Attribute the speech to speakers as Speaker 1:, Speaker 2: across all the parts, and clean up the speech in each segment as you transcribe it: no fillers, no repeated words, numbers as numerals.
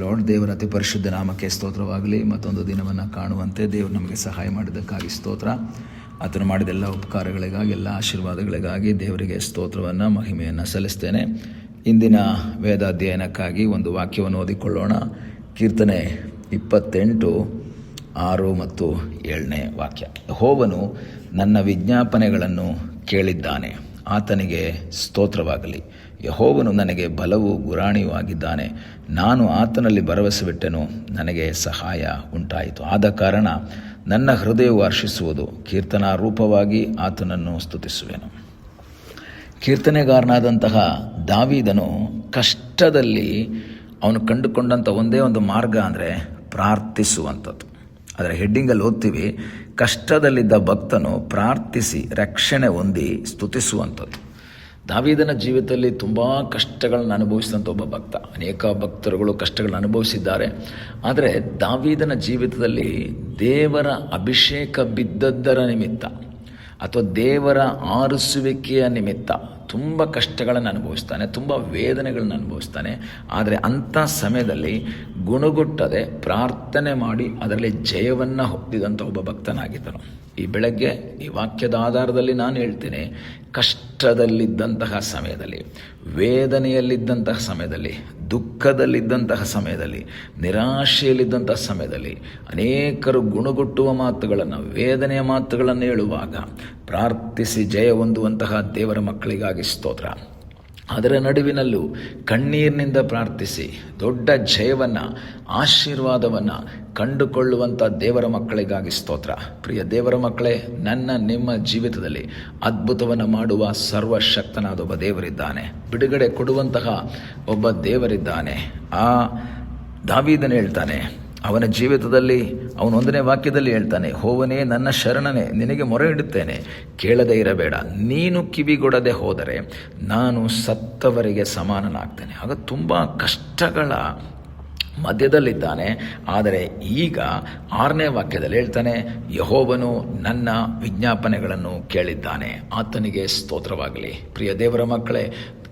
Speaker 1: Lord, ದೇವರ ಅತಿ ಪರಿಶುದ್ಧ ನಾಮಕ್ಕೆ ಸ್ತೋತ್ರವಾಗಲಿ. ಮತ್ತೊಂದು ದಿನವನ್ನು ಕಾಣುವಂತೆ ದೇವರು ನಮಗೆ ಸಹಾಯ ಮಾಡಿದ್ದಕ್ಕಾಗಿ ಸ್ತೋತ್ರ. ಆತನು ಮಾಡಿದೆಲ್ಲ ಉಪಕಾರಗಳಿಗಾಗಿ, ಎಲ್ಲ ಆಶೀರ್ವಾದಗಳಿಗಾಗಿ ದೇವರಿಗೆ ಸ್ತೋತ್ರವನ್ನು, ಮಹಿಮೆಯನ್ನು ಸಲ್ಲಿಸ್ತೇನೆ. ಇಂದಿನ ವೇದಾಧ್ಯಯನಕ್ಕಾಗಿ ಒಂದು ವಾಕ್ಯವನ್ನು ಓದಿಕೊಳ್ಳೋಣ. ಕೀರ್ತನೆ 28, 6 ಮತ್ತು 7ನೇ ವಾಕ್ಯ. ಯೆಹೋವನು ನನ್ನ ವಿಜ್ಞಾಪನೆಗಳನ್ನು ಕೇಳಿದ್ದಾನೆ, ಆತನಿಗೆ ಸ್ತೋತ್ರವಾಗಲಿ. ಯೆಹೋವನು ನನಗೆ ಬಲವೂ ಗುರಾಣಿಯೂ ಆಗಿದ್ದಾನೆ, ನಾನು ಆತನಲ್ಲಿ ಭರವಸೆವಿಟ್ಟೆನು, ನನಗೆ ಸಹಾಯ ಉಂಟಾಯಿತು. ಆದ ಕಾರಣ ನನ್ನ ಹೃದಯವು ಹರ್ಷಿಸುವುದು, ಕೀರ್ತನಾರೂಪವಾಗಿ ಆತನನ್ನು ಸ್ತುತಿಸುವೆನು. ಕೀರ್ತನೆಗಾರನಾದಂತಹ ದಾವೀದನು ಕಷ್ಟದಲ್ಲಿ ಅವನು ಕಂಡುಕೊಂಡಂಥ ಒಂದೇ ಒಂದು ಮಾರ್ಗ ಅಂದರೆ ಪ್ರಾರ್ಥಿಸುವಂಥದ್ದು. ಅದರ ಹೆಡ್ಡಿಂಗಲ್ಲಿ ಓದ್ತೀವಿ, ಕಷ್ಟದಲ್ಲಿದ್ದ ಭಕ್ತನು ಪ್ರಾರ್ಥಿಸಿ ರಕ್ಷಣೆ ಹೊಂದಿ ಸ್ತುತಿಸುವಂಥದ್ದು. ದಾವೀದನ ಜೀವಿತದಲ್ಲಿ ತುಂಬ ಕಷ್ಟಗಳನ್ನು ಅನುಭವಿಸಿದಂಥ ಒಬ್ಬ ಭಕ್ತ. ಅನೇಕ ಭಕ್ತರುಗಳು ಕಷ್ಟಗಳನ್ನು ಅನುಭವಿಸಿದ್ದಾರೆ. ಆದರೆ ದಾವೀದನ ಜೀವಿತದಲ್ಲಿ ದೇವರ ಅಭಿಷೇಕ ಬಿದ್ದದ್ದರ ನಿಮಿತ್ತ ಅಥವಾ ದೇವರ ಆರಿಸುವಿಕೆಯ ನಿಮಿತ್ತ ತುಂಬ ಕಷ್ಟಗಳನ್ನು ಅನುಭವಿಸ್ತಾನೆ, ತುಂಬ ವೇದನೆಗಳನ್ನು ಅನುಭವಿಸ್ತಾನೆ. ಆದರೆ ಅಂಥ ಸಮಯದಲ್ಲಿ ಗುಣಗುಟ್ಟದೆ ಪ್ರಾರ್ಥನೆ ಮಾಡಿ ಅದರಲ್ಲಿ ಜಯವನ್ನು ಹೊಂದಿದಂಥ ಒಬ್ಬ ಭಕ್ತನಾಗಿದ್ದನು. ಈ ಬೆಳಗ್ಗೆ ಈ ವಾಕ್ಯದ ಆಧಾರದಲ್ಲಿ ನಾನು ಹೇಳ್ತೇನೆ, ಕಷ್ಟದಲ್ಲಿದ್ದಂತಹ ಸಮಯದಲ್ಲಿ, ವೇದನೆಯಲ್ಲಿದ್ದಂತಹ ಸಮಯದಲ್ಲಿ, ದುಃಖದಲ್ಲಿದ್ದಂತಹ ಸಮಯದಲ್ಲಿ, ನಿರಾಶೆಯಲ್ಲಿದ್ದಂತಹ ಸಮಯದಲ್ಲಿ ಅನೇಕರು ಗುಣಗುಟ್ಟುವ ಮಾತುಗಳನ್ನು, ವೇದನೆಯ ಮಾತುಗಳನ್ನು ಹೇಳುವಾಗ ಪ್ರಾರ್ಥಿಸಿ ಜಯ ಹೊಂದುವಂತಹ ದೇವರ ಮಕ್ಕಳಿಗಾಗಿ ಸ್ತೋತ್ರ. ಅದರ ನಡುವಿನಲ್ಲೂ ಕಣ್ಣೀರಿನಿಂದ ಪ್ರಾರ್ಥಿಸಿ ದೊಡ್ಡ ಜಯವನ್ನು, ಆಶೀರ್ವಾದವನ್ನು ಕಂಡುಕೊಳ್ಳುವಂಥ ದೇವರ ಮಕ್ಕಳಿಗಾಗಿ ಸ್ತೋತ್ರ. ಪ್ರಿಯ ದೇವರ ಮಕ್ಕಳೇ, ನಿಮ್ಮ ಜೀವಿತದಲ್ಲಿ ಅದ್ಭುತವನ್ನು ಮಾಡುವ ಸರ್ವಶಕ್ತನಾದ ಒಬ್ಬ ದೇವರಿದ್ದಾನೆ. ಬಿಡುಗಡೆ ಕೊಡುವಂತಹ ಒಬ್ಬ ದೇವರಿದ್ದಾನೆ. ಆ ದಾವೀದನು ಹೇಳ್ತಾನೆ, ಅವನ ಜೀವಿತದಲ್ಲಿ ಅವನು 1ನೇ ವಾಕ್ಯದಲ್ಲಿ ಹೇಳ್ತಾನೆ, ಯೆಹೋವನೇ ನನ್ನ ಶರಣನೇ, ನಿನಗೆ ಮೊರೆ ಇಡುತ್ತೇನೆ, ಕೇಳದೇ ಇರಬೇಡ. ನೀನು ಕಿವಿಗೊಡದೆ ಹೋದರೆ ನಾನು ಸತ್ತವರಿಗೆ ಸಮಾನನಾಗ್ತೇನೆ. ಆಗ ತುಂಬ ಕಷ್ಟಗಳ ಮಧ್ಯದಲ್ಲಿದ್ದಾನೆ. ಆದರೆ ಈಗ 6ನೇ ವಾಕ್ಯದಲ್ಲಿ ಹೇಳ್ತಾನೆ, ಯೆಹೋವನು ನನ್ನ ವಿಜ್ಞಾಪನೆಗಳನ್ನು ಕೇಳಿದ್ದಾನೆ, ಆತನಿಗೆ ಸ್ತೋತ್ರವಾಗಲಿ. ಪ್ರಿಯ ದೇವರ ಮಕ್ಕಳೇ,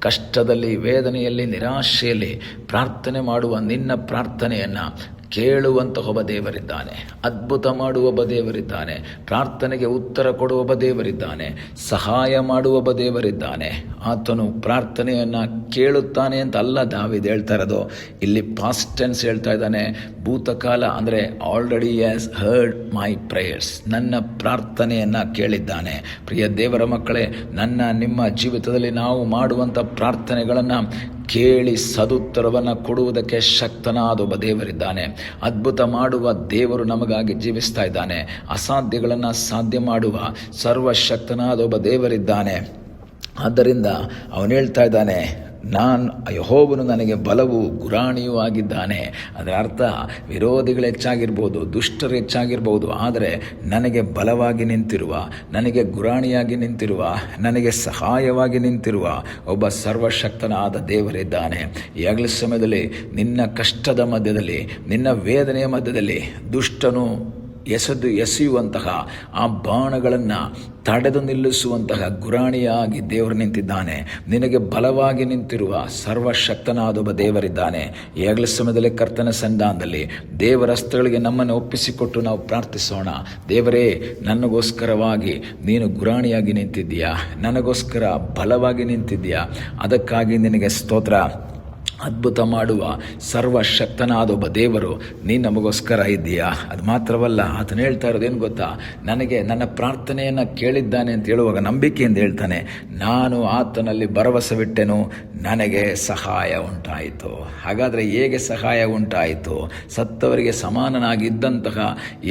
Speaker 1: ಕಷ್ಟದಲ್ಲಿ, ವೇದನೆಯಲ್ಲಿ, ನಿರಾಶೆಯಲ್ಲಿ ಪ್ರಾರ್ಥನೆ ಮಾಡುವ ನಿನ್ನ ಪ್ರಾರ್ಥನೆಯನ್ನು ಕೇಳುವಂತಹ ಒಬ್ಬ ದೇವರಿದ್ದಾನೆ. ಅದ್ಭುತ ಮಾಡುವ ಒಬ್ಬ ದೇವರಿದ್ದಾನೆ. ಪ್ರಾರ್ಥನೆಗೆ ಉತ್ತರ ಕೊಡುವ ಒಬ್ಬ ದೇವರಿದ್ದಾನೆ. ಸಹಾಯ ಮಾಡುವ ಒಬ್ಬ ದೇವರಿದ್ದಾನೆ. ಆತನು ಪ್ರಾರ್ಥನೆಯನ್ನು ಕೇಳುತ್ತಾನೆ ಅಂತ ಅಲ್ಲ ದಾವೀದ ಹೇಳ್ತಾ ಇರೋದು, ಇಲ್ಲಿ ಪಾಸ್ಟ್ ಟೆನ್ಸ್ ಹೇಳ್ತಾ ಇದ್ದಾನೆ. ಭೂತಕಾಲ ಅಂದರೆ already has heard my prayers, ನನ್ನ ಪ್ರಾರ್ಥನೆಯನ್ನು ಕೇಳಿದ್ದಾನೆ. ಪ್ರಿಯ ದೇವರ ಮಕ್ಕಳೇ, ನಿಮ್ಮ ಜೀವಿತದಲ್ಲಿ ನಾವು ಮಾಡುವಂಥ ಪ್ರಾರ್ಥನೆಗಳನ್ನು ಕೇಳಿ ಸದುತ್ತರವನ್ನು ಕೊಡುವುದಕ್ಕೆ ಶಕ್ತನಾದ ಒಬ್ಬ ದೇವರಿದ್ದಾನೆ. ಅದ್ಭುತ ಮಾಡುವ ದೇವರು ನಮಗಾಗಿ ಜೀವಿಸ್ತಾ ಇದ್ದಾನೆ. ಅಸಾಧ್ಯಗಳನ್ನು ಸಾಧ್ಯ ಮಾಡುವ ಸರ್ವಶಕ್ತನಾದ ಒಬ್ಬ ದೇವರಿದ್ದಾನೆ. ಆದ್ದರಿಂದ ಅವನು ಹೇಳ್ತಾ ಇದ್ದಾನೆ, ಯೆಹೋವನು ನನಗೆ ಬಲವೂ ಗುರಾಣಿಯೂ ಆಗಿದ್ದಾನೆ. ಅದರ ಅರ್ಥ ವಿರೋಧಿಗಳು ಹೆಚ್ಚಾಗಿರ್ಬೋದು, ದುಷ್ಟರು ಹೆಚ್ಚಾಗಿರ್ಬೋದು, ಆದರೆ ನನಗೆ ಬಲವಾಗಿ ನಿಂತಿರುವ, ನನಗೆ ಗುರಾಣಿಯಾಗಿ ನಿಂತಿರುವ, ನನಗೆ ಸಹಾಯವಾಗಿ ನಿಂತಿರುವ ಒಬ್ಬ ಸರ್ವಶಕ್ತನಾದ ದೇವರಿದ್ದಾನೆ. ಈಗಲೂ ಸಮಯದಲ್ಲಿ ನಿನ್ನ ಕಷ್ಟದ ಮಧ್ಯದಲ್ಲಿ, ನಿನ್ನ ವೇದನೆಯ ಮಧ್ಯದಲ್ಲಿ ದುಷ್ಟನು ಎಸೆಯುವಂತಹ ಆ ಬಾಣಗಳನ್ನು ತಡೆದು ನಿಲ್ಲಿಸುವಂತಹ ಗುರಾಣಿಯಾಗಿ ದೇವರು ನಿಂತಿದ್ದಾನೆ. ನಿನಗೆ ಬಲವಾಗಿ ನಿಂತಿರುವ ಸರ್ವಶಕ್ತನಾದ ಒಬ್ಬ ದೇವರಿದ್ದಾನೆ. ಈಗಲೂ ಸಮಯದಲ್ಲಿ ಕರ್ತನ ಸನ್ನಿಧಾನದಲ್ಲಿ ದೇವರ ಹಸ್ತಗಳಿಗೆ ನಮ್ಮನ್ನು ಒಪ್ಪಿಸಿಕೊಟ್ಟು ನಾವು ಪ್ರಾರ್ಥಿಸೋಣ. ದೇವರೇ, ನನಗೋಸ್ಕರವಾಗಿ ನೀನು ಗುರಾಣಿಯಾಗಿ ನಿಂತಿದ್ದೀಯಾ, ನನಗೋಸ್ಕರ ಬಲವಾಗಿ ನಿಂತಿದ್ದೀಯಾ, ಅದಕ್ಕಾಗಿ ನಿನಗೆ ಸ್ತೋತ್ರ. ಅದ್ಭುತ ಮಾಡುವ ಸರ್ವಶಕ್ತನಾದ ಒಬ್ಬ ದೇವರು ನೀನು ನಮಗೋಸ್ಕರ ಇದ್ದೀಯಾ. ಅದು ಮಾತ್ರವಲ್ಲ, ಆತನು ಹೇಳ್ತಾ ಇರೋದೇನು ಗೊತ್ತಾ, ನನಗೆ ನನ್ನ ಪ್ರಾರ್ಥನೆಯನ್ನು ಕೇಳಿದ್ದಾನೆ ಅಂತ ಹೇಳುವಾಗ ನಂಬಿಕೆಯಿಂದ ಹೇಳ್ತಾನೆ, ನಾನು ಆತನಲ್ಲಿ ಭರವಸೆವಿಟ್ಟೆನು, ನನಗೆ ಸಹಾಯ ಉಂಟಾಯಿತು. ಹಾಗಾದರೆ ಹೇಗೆ ಸಹಾಯ ಉಂಟಾಯಿತು? ಸತ್ತವರಿಗೆ ಸಮಾನನಾಗಿದ್ದಂತಹ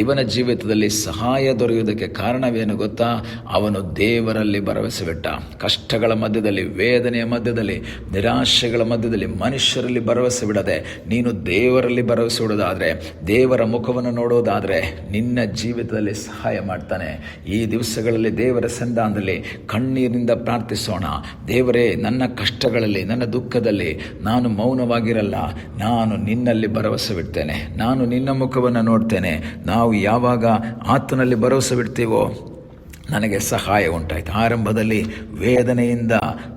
Speaker 1: ಇವನ ಜೀವಿತದಲ್ಲಿ ಸಹಾಯ ದೊರೆಯುವುದಕ್ಕೆ ಕಾರಣವೇನು ಗೊತ್ತಾ? ಅವನು ದೇವರಲ್ಲಿ ಭರವಸೆವಿಟ್ಟ. ಕಷ್ಟಗಳ ಮಧ್ಯದಲ್ಲಿ, ವೇದನೆಯ ಮಧ್ಯದಲ್ಲಿ, ನಿರಾಶೆಗಳ ಮಧ್ಯದಲ್ಲಿ, ಮನುಷ್ಯರಲ್ಲಿ ಭರವಸೆ ಬಿಡದೆ ನೀನು ದೇವರಲ್ಲಿ ಭರವಸೆ ಬಿಡೋದಾದರೆ, ದೇವರ ಮುಖವನ್ನು ನೋಡೋದಾದರೆ ನಿನ್ನ ಜೀವಿತದಲ್ಲಿ ಸಹಾಯ ಮಾಡ್ತಾನೆ. ಈ ದಿವಸಗಳಲ್ಲಿ ದೇವರ ಸನ್ನಿಧಾನದಲ್ಲಿ ಕಣ್ಣೀರಿನಿಂದ ಪ್ರಾರ್ಥಿಸೋಣ. ದೇವರೇ, ನನ್ನ ಕಷ್ಟಗಳಲ್ಲಿ, ನನ್ನ ದುಃಖದಲ್ಲಿ ನಾನು ಮೌನವಾಗಿರಲ್ಲ, ನಾನು ನಿನ್ನಲ್ಲಿ ಭರವಸೆ ಬಿಡ್ತೇನೆ, ನಾನು ನಿನ್ನ ಮುಖವನ್ನು ನೋಡ್ತೇನೆ. ನಾವು ಯಾವಾಗ ಆತನಲ್ಲಿ ಭರವಸೆ ಬಿಡ್ತೀವೋ ನನಗೆ ಸಹಾಯ ಉಂಟಾಯಿತು. ಆರಂಭದಲ್ಲಿ ವೇದನೆಯಿಂದ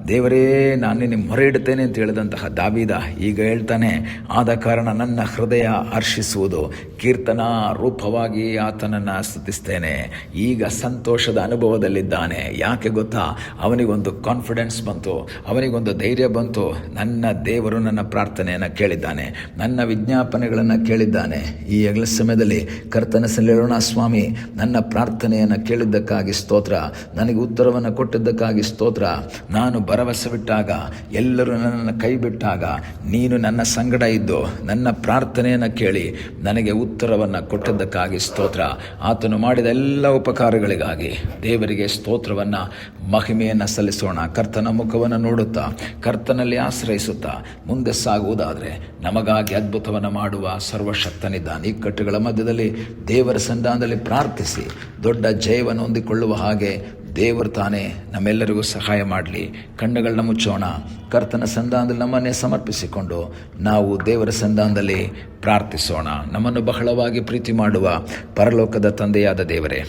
Speaker 1: ದೇವರೇ ನಾನು ನಿನ್ನ ಮೊರೆ ಇಡುತ್ತೇನೆ ಅಂತ ಹೇಳಿದಂತಹ ದಾವೀದ ಈಗ ಹೇಳ್ತಾನೆ, ಆದ ಕಾರಣ ನನ್ನ ಹೃದಯ ಹರ್ಷಿಸುವುದು, ಕೀರ್ತನಾ ರೂಪವಾಗಿ ಆತನನ್ನು ಸ್ತುತಿಸ್ತೇನೆ. ಈಗ ಸಂತೋಷದ ಅನುಭವದಲ್ಲಿದ್ದಾನೆ. ಯಾಕೆ ಗೊತ್ತಾ? ಅವನಿಗೊಂದು ಕಾನ್ಫಿಡೆನ್ಸ್ ಬಂತು, ಅವನಿಗೊಂದು ಧೈರ್ಯ ಬಂತು. ನನ್ನ ದೇವರು ನನ್ನ ಪ್ರಾರ್ಥನೆಯನ್ನು ಕೇಳಿದ್ದಾನೆ, ನನ್ನ ವಿಜ್ಞಾಪನೆಗಳನ್ನು ಕೇಳಿದ್ದಾನೆ. ಈ ಹಗಲ ಸಮಯದಲ್ಲಿ ಕರ್ತನ ಸನ್ನಿಧಿಯಲ್ಲಿ ಹೇಳೋಣ, ಸ್ವಾಮಿ ನನ್ನ ಪ್ರಾರ್ಥನೆಯನ್ನು ಕೇಳಿದ್ದಕ್ಕಾಗಿ ಸ್ತೋತ್ರ, ನನಗೆ ಉತ್ತರವನ್ನು ಕೊಟ್ಟಿದ್ದಕ್ಕಾಗಿ ಸ್ತೋತ್ರ. ನಾನು ಭರವಸೆವಿಟ್ಟಾಗ, ಎಲ್ಲರೂ ನನ್ನನ್ನು ಕೈ ಬಿಟ್ಟಾಗ ನೀನು ನನ್ನ ಸಂಗಡ ಇದ್ದು ನನ್ನ ಪ್ರಾರ್ಥನೆಯನ್ನು ಕೇಳಿ ನನಗೆ ಉತ್ತರವನ್ನು ಕೊಟ್ಟಿದ್ದಕ್ಕಾಗಿ ಸ್ತೋತ್ರ. ಆತನು ಮಾಡಿದ ಎಲ್ಲ ಉಪಕಾರಗಳಿಗಾಗಿ ದೇವರಿಗೆ ಸ್ತೋತ್ರವನ್ನು, ಮಹಿಮೆಯನ್ನು ಸಲ್ಲಿಸೋಣ. ಕರ್ತನ ಮುಖವನ್ನು ನೋಡುತ್ತಾ, ಕರ್ತನಲ್ಲಿ ಆಶ್ರಯಿಸುತ್ತಾ ಮುಂದೆ ಸಾಗುವುದಾದರೆ ನಮಗಾಗಿ ಅದ್ಭುತವನ್ನು ಮಾಡುವ ಸರ್ವಶಕ್ತನಿದ್ದಾನೆ. ಇಕ್ಕಟ್ಟುಗಳ ಮಧ್ಯದಲ್ಲಿ ದೇವರ ಸನ್ನಿಧಾನದಲ್ಲಿ ಪ್ರಾರ್ಥಿಸಿ ದೊಡ್ಡ ಜಯವನ್ನು ಹೊಂದಿಕೊಳ್ಳುವ ಹಾಗೆ ದೇವರು ತಾನೇ ನಮ್ಮೆಲ್ಲರಿಗೂ ಸಹಾಯ ಮಾಡಲಿ. ಕಣ್ಣುಗಳನ್ನ ಮುಚ್ಚೋಣ. ಕರ್ತನ ಸನ್ನಿಧಾನದಲ್ಲಿ ನಮ್ಮನ್ನೇ ಸಮರ್ಪಿಸಿಕೊಂಡು ನಾವು ದೇವರ ಸನ್ನಿಧಾನದಲ್ಲಿ ಪ್ರಾರ್ಥಿಸೋಣ. ನಮ್ಮನ್ನು ಬಹಳವಾಗಿ ಪ್ರೀತಿ ಮಾಡುವ ಪರಲೋಕದ ತಂದೆಯಾದ ದೇವರೇ,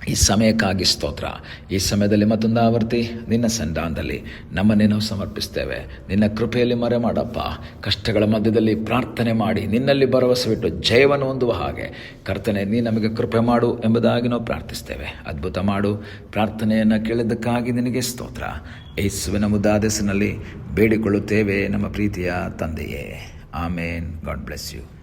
Speaker 1: ಈ ಸಮಯಕ್ಕಾಗಿ ಸ್ತೋತ್ರ. ಈ ಸಮಯದಲ್ಲಿ ಮತ್ತೊಂದು ಆವರ್ತಿ ನಿನ್ನ ಸನ್ನಿಧಾನದಲ್ಲಿ ನಮ್ಮನ್ನೇ ನಾವು ಸಮರ್ಪಿಸ್ತೇವೆ. ನಿನ್ನ ಕೃಪೆಯಲ್ಲಿ ಮರೆ ಮಾಡಪ್ಪ. ಕಷ್ಟಗಳ ಮಧ್ಯದಲ್ಲಿ ಪ್ರಾರ್ಥನೆ ಮಾಡಿ ನಿನ್ನಲ್ಲಿ ಭರವಸೆವಿಟ್ಟು ಜಯವನ್ನು ಹೊಂದುವ ಹಾಗೆ ಕರ್ತನೆ ನೀ ನಮಗೆ ಕೃಪೆ ಮಾಡು ಎಂಬುದಾಗಿ ನಾವು ಪ್ರಾರ್ಥಿಸ್ತೇವೆ. ಅದ್ಭುತ ಮಾಡು. ಪ್ರಾರ್ಥನೆಯನ್ನು ಕೇಳಿದ್ದಕ್ಕಾಗಿ ನಿನಗೆ ಸ್ತೋತ್ರ. ಯೇಸುವಿನ ಮುದ್ದಾದ ಹೆಸರಿನಲ್ಲಿ ಬೇಡಿಕೊಳ್ಳುತ್ತೇವೆ ನಮ್ಮ ಪ್ರೀತಿಯ ತಂದೆಯೇ. ಆಮೇನ್. God bless you.